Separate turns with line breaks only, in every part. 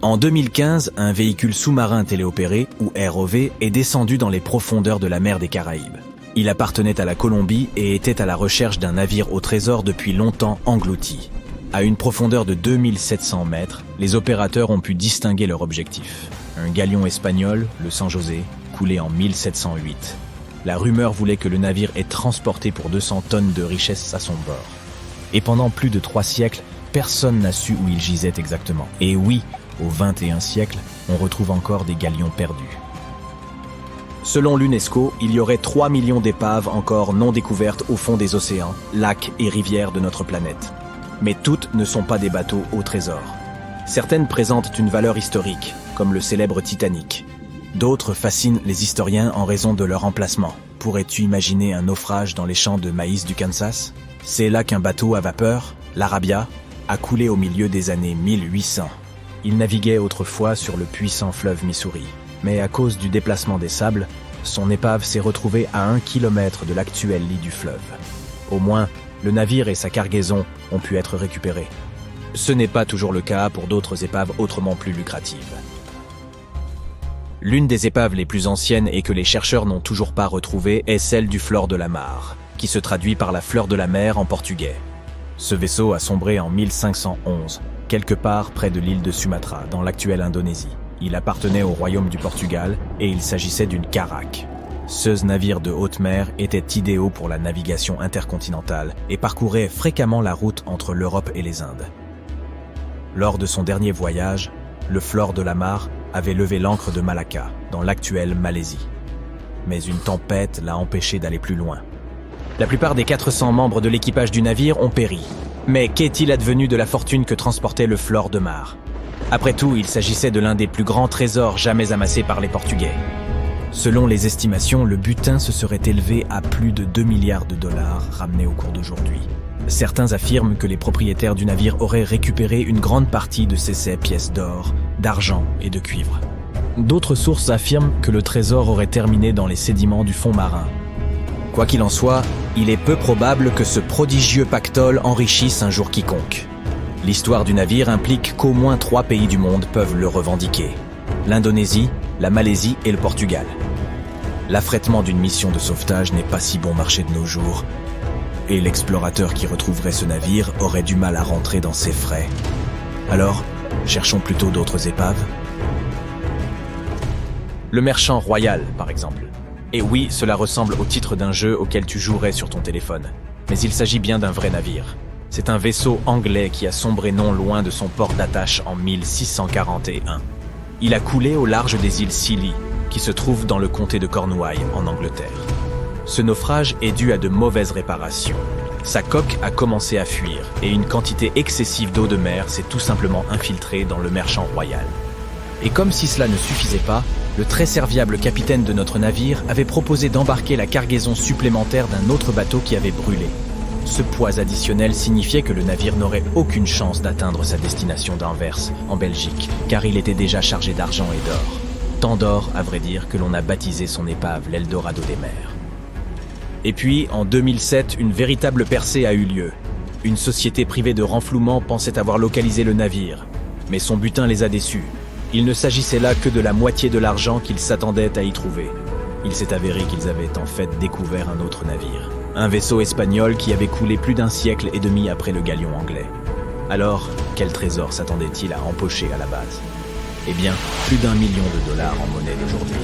En 2015, un véhicule sous-marin téléopéré, ou ROV, est descendu dans les profondeurs de la mer des Caraïbes. Il appartenait à la Colombie et était à la recherche d'un navire au trésor depuis longtemps englouti. À une profondeur de 2700 mètres, les opérateurs ont pu distinguer leur objectif. Un galion espagnol, le San José, coulé en 1708. La rumeur voulait que le navire ait transporté pour 200 tonnes de richesses à son bord. Et pendant plus de 3 siècles, personne n'a su où il gisait exactement. Et oui, au XXIe siècle, on retrouve encore des galions perdus. Selon l'UNESCO, il y aurait 3 millions d'épaves encore non découvertes au fond des océans, lacs et rivières de notre planète. Mais toutes ne sont pas des bateaux au trésor. Certaines présentent une valeur historique, comme le célèbre Titanic. D'autres fascinent les historiens en raison de leur emplacement. Pourrais-tu imaginer un naufrage dans les champs de maïs du Kansas? C'est là qu'un bateau à vapeur, l'Arabia, a coulé au milieu des années 1800. Il naviguait autrefois sur le puissant fleuve Missouri. Mais à cause du déplacement des sables, son épave s'est retrouvée à 1 kilomètre de l'actuel lit du fleuve. Au moins, le navire et sa cargaison ont pu être récupérés. Ce n'est pas toujours le cas pour d'autres épaves autrement plus lucratives. L'une des épaves les plus anciennes et que les chercheurs n'ont toujours pas retrouvée est celle du Flor de la Mar, qui se traduit par la fleur de la mer en portugais. Ce vaisseau a sombré en 1511, quelque part près de l'île de Sumatra, dans l'actuelle Indonésie. Il appartenait au royaume du Portugal et il s'agissait d'une caraque. Ce navire de haute mer était idéaux pour la navigation intercontinentale et parcourait fréquemment la route entre l'Europe et les Indes. Lors de son dernier voyage, le Flor de la Mar avait levé l'ancre de Malacca, dans l'actuelle Malaisie. Mais une tempête l'a empêché d'aller plus loin. La plupart des 400 membres de l'équipage du navire ont péri. Mais qu'est-il advenu de la fortune que transportait le Flor de Mar? Après tout, il s'agissait de l'un des plus grands trésors jamais amassés par les Portugais. Selon les estimations, le butin se serait élevé à plus de 2 milliards de dollars ramenés au cours d'aujourd'hui. Certains affirment que les propriétaires du navire auraient récupéré une grande partie de ces pièces d'or, d'argent et de cuivre. D'autres sources affirment que le trésor aurait terminé dans les sédiments du fond marin. Quoi qu'il en soit, il est peu probable que ce prodigieux pactole enrichisse un jour quiconque. L'histoire du navire implique qu'au moins 3 pays du monde peuvent le revendiquer. L'Indonésie, la Malaisie et le Portugal. L'affrètement d'une mission de sauvetage n'est pas si bon marché de nos jours, et l'explorateur qui retrouverait ce navire aurait du mal à rentrer dans ses frais. Alors, cherchons plutôt d'autres épaves. Le Merchant Royal, par exemple. Et oui, cela ressemble au titre d'un jeu auquel tu jouerais sur ton téléphone. Mais il s'agit bien d'un vrai navire. C'est un vaisseau anglais qui a sombré non loin de son port d'attache en 1641. Il a coulé au large des îles Scilly, qui se trouvent dans le comté de Cornouailles, en Angleterre. Ce naufrage est dû à de mauvaises réparations. Sa coque a commencé à fuir, et une quantité excessive d'eau de mer s'est tout simplement infiltrée dans le Merchant Royal. Et comme si cela ne suffisait pas, le très serviable capitaine de notre navire avait proposé d'embarquer la cargaison supplémentaire d'un autre bateau qui avait brûlé. Ce poids additionnel signifiait que le navire n'aurait aucune chance d'atteindre sa destination d'Anvers, en Belgique, car il était déjà chargé d'argent et d'or. Tant d'or, à vrai dire, que l'on a baptisé son épave l'Eldorado des mers. Et puis, en 2007, une véritable percée a eu lieu. Une société privée de renflouement pensait avoir localisé le navire, mais son butin les a déçus. Il ne s'agissait là que de la moitié de l'argent qu'ils s'attendaient à y trouver. Il s'est avéré qu'ils avaient en fait découvert un autre navire. Un vaisseau espagnol qui avait coulé plus d'1 siècle et demi après le galion anglais. Alors, quel trésor s'attendait-il à empocher à la base? Eh bien, plus d'1 million de dollars en monnaie d'aujourd'hui.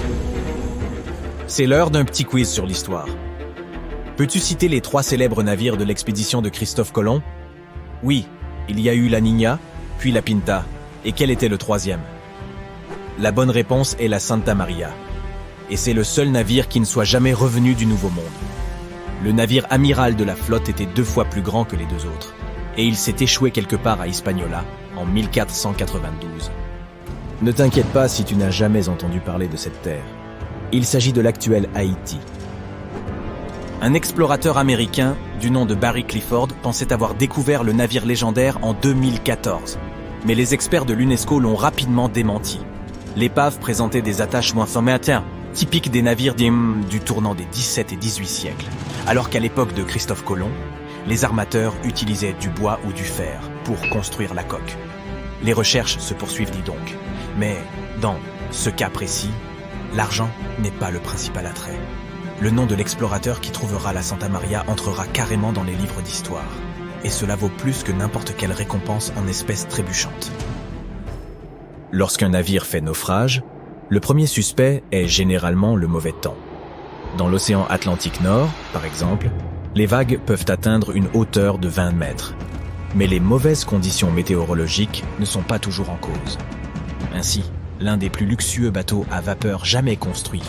C'est l'heure d'un petit quiz sur l'histoire. Peux-tu citer les 3 célèbres navires de l'expédition de Christophe Colomb? Oui, il y a eu la Niña, puis la Pinta. Et quel était le 3e? La bonne réponse est la Santa Maria. Et c'est le seul navire qui ne soit jamais revenu du Nouveau Monde. Le navire amiral de la flotte était 2 fois plus grand que les 2 autres. Et il s'est échoué quelque part à Hispaniola, en 1492. Ne t'inquiète pas si tu n'as jamais entendu parler de cette terre. Il s'agit de l'actuel Haïti. Un explorateur américain, du nom de Barry Clifford, pensait avoir découvert le navire légendaire en 2014. Mais les experts de l'UNESCO l'ont rapidement démenti. L'épave présentait des attaches moins formateurs, typiques des navires du tournant des 17 et 18 siècles, alors qu'à l'époque de Christophe Colomb, les armateurs utilisaient du bois ou du fer pour construire la coque. Les recherches se poursuivent, dis donc. Mais dans ce cas précis, l'argent n'est pas le principal attrait. Le nom de l'explorateur qui trouvera la Santa Maria entrera carrément dans les livres d'histoire. Et cela vaut plus que n'importe quelle récompense en espèces trébuchantes. Lorsqu'un navire fait naufrage, le premier suspect est généralement le mauvais temps. Dans l'océan Atlantique Nord, par exemple, les vagues peuvent atteindre une hauteur de 20 mètres. Mais les mauvaises conditions météorologiques ne sont pas toujours en cause. Ainsi, l'un des plus luxueux bateaux à vapeur jamais construits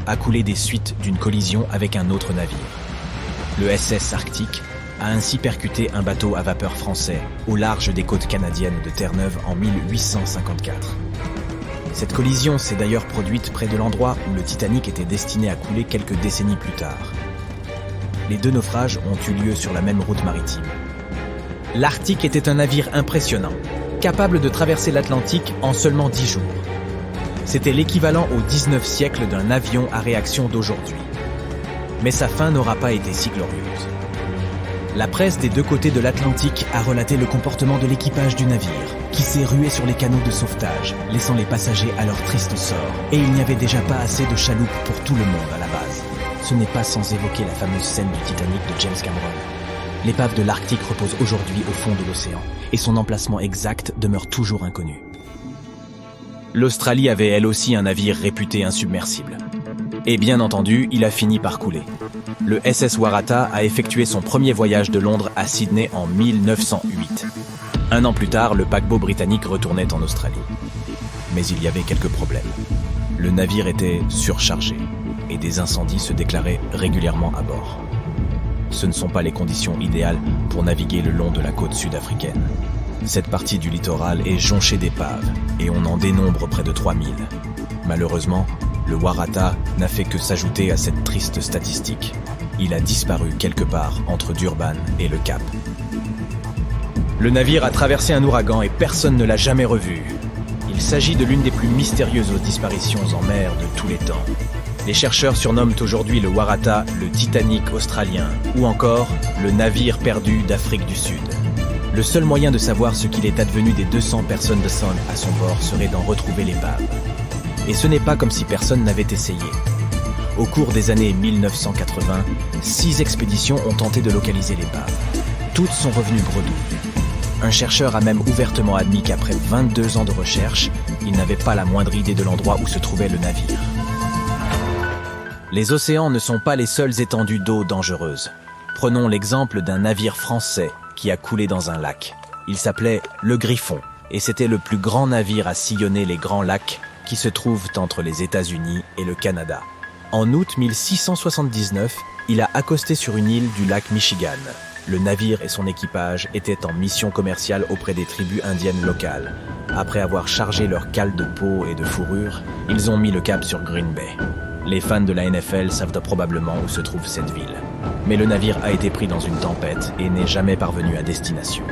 a coulé des suites d'une collision avec un autre navire. Le SS Arctique a ainsi percuté un bateau à vapeur français au large des côtes canadiennes de Terre-Neuve en 1854. Cette collision s'est d'ailleurs produite près de l'endroit où le Titanic était destiné à couler quelques décennies plus tard. Les deux naufrages ont eu lieu sur la même route maritime. L'Arctique était un navire impressionnant, capable de traverser l'Atlantique en seulement 10 jours. C'était l'équivalent au 19e siècle d'un avion à réaction d'aujourd'hui. Mais sa fin n'aura pas été si glorieuse. La presse des deux côtés de l'Atlantique a relaté le comportement de l'équipage du navire, qui s'est rué sur les canaux de sauvetage, laissant les passagers à leur triste sort. Et il n'y avait déjà pas assez de chaloupes pour tout le monde à la base. Ce n'est pas sans évoquer la fameuse scène du Titanic de James Cameron. L'épave de l'Arctique repose aujourd'hui au fond de l'océan, et son emplacement exact demeure toujours inconnu. L'Australie avait elle aussi un navire réputé insubmersible. Et bien entendu, il a fini par couler. Le SS Waratah a effectué son premier voyage de Londres à Sydney en 1908. Un an plus tard, le paquebot britannique retournait en Australie. Mais il y avait quelques problèmes. Le navire était surchargé et des incendies se déclaraient régulièrement à bord. Ce ne sont pas les conditions idéales pour naviguer le long de la côte sud-africaine. Cette partie du littoral est jonchée d'épaves et on en dénombre près de 3000. Malheureusement, le Waratah n'a fait que s'ajouter à cette triste statistique. Il a disparu quelque part entre Durban et le Cap. Le navire a traversé un ouragan et personne ne l'a jamais revu. Il s'agit de l'une des plus mystérieuses disparitions en mer de tous les temps. Les chercheurs surnomment aujourd'hui le Waratah le Titanic australien ou encore le navire perdu d'Afrique du Sud. Le seul moyen de savoir ce qu'il est advenu des 200 personnes de Sun à son bord serait d'en retrouver l'épave. Et ce n'est pas comme si personne n'avait essayé. Au cours des années 1980, 6 expéditions ont tenté de localiser l'épave. Toutes sont revenues bredouilles. Un chercheur a même ouvertement admis qu'après 22 ans de recherche, il n'avait pas la moindre idée de l'endroit où se trouvait le navire. Les océans ne sont pas les seules étendues d'eau dangereuses. Prenons l'exemple d'un navire français qui a coulé dans un lac. Il s'appelait le Griffon, et c'était le plus grand navire à sillonner les grands lacs qui se trouvent entre les États-Unis et le Canada. En août 1679, il a accosté sur une île du lac Michigan. Le navire et son équipage étaient en mission commerciale auprès des tribus indiennes locales. Après avoir chargé leurs cales de peau et de fourrure, ils ont mis le cap sur Green Bay. Les fans de la NFL savent probablement où se trouve cette ville. Mais le navire a été pris dans une tempête et n'est jamais parvenu à destination.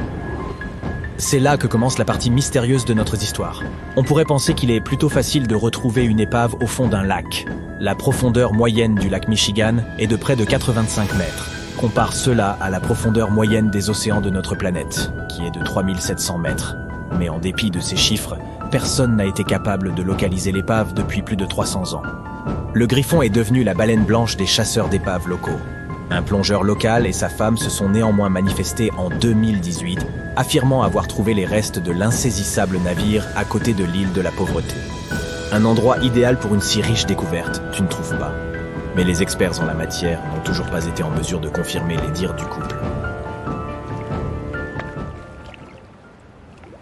C'est là que commence la partie mystérieuse de notre histoire. On pourrait penser qu'il est plutôt facile de retrouver une épave au fond d'un lac. La profondeur moyenne du lac Michigan est de près de 85 mètres. Compare cela à la profondeur moyenne des océans de notre planète, qui est de 3700 mètres. Mais en dépit de ces chiffres, personne n'a été capable de localiser l'épave depuis plus de 300 ans. Le Griffon est devenu la baleine blanche des chasseurs d'épaves locaux. Un plongeur local et sa femme se sont néanmoins manifestés en 2018, affirmant avoir trouvé les restes de l'insaisissable navire à côté de l'île de la Pauvreté. Un endroit idéal pour une si riche découverte, tu ne trouves pas? Mais les experts en la matière n'ont toujours pas été en mesure de confirmer les dires du couple.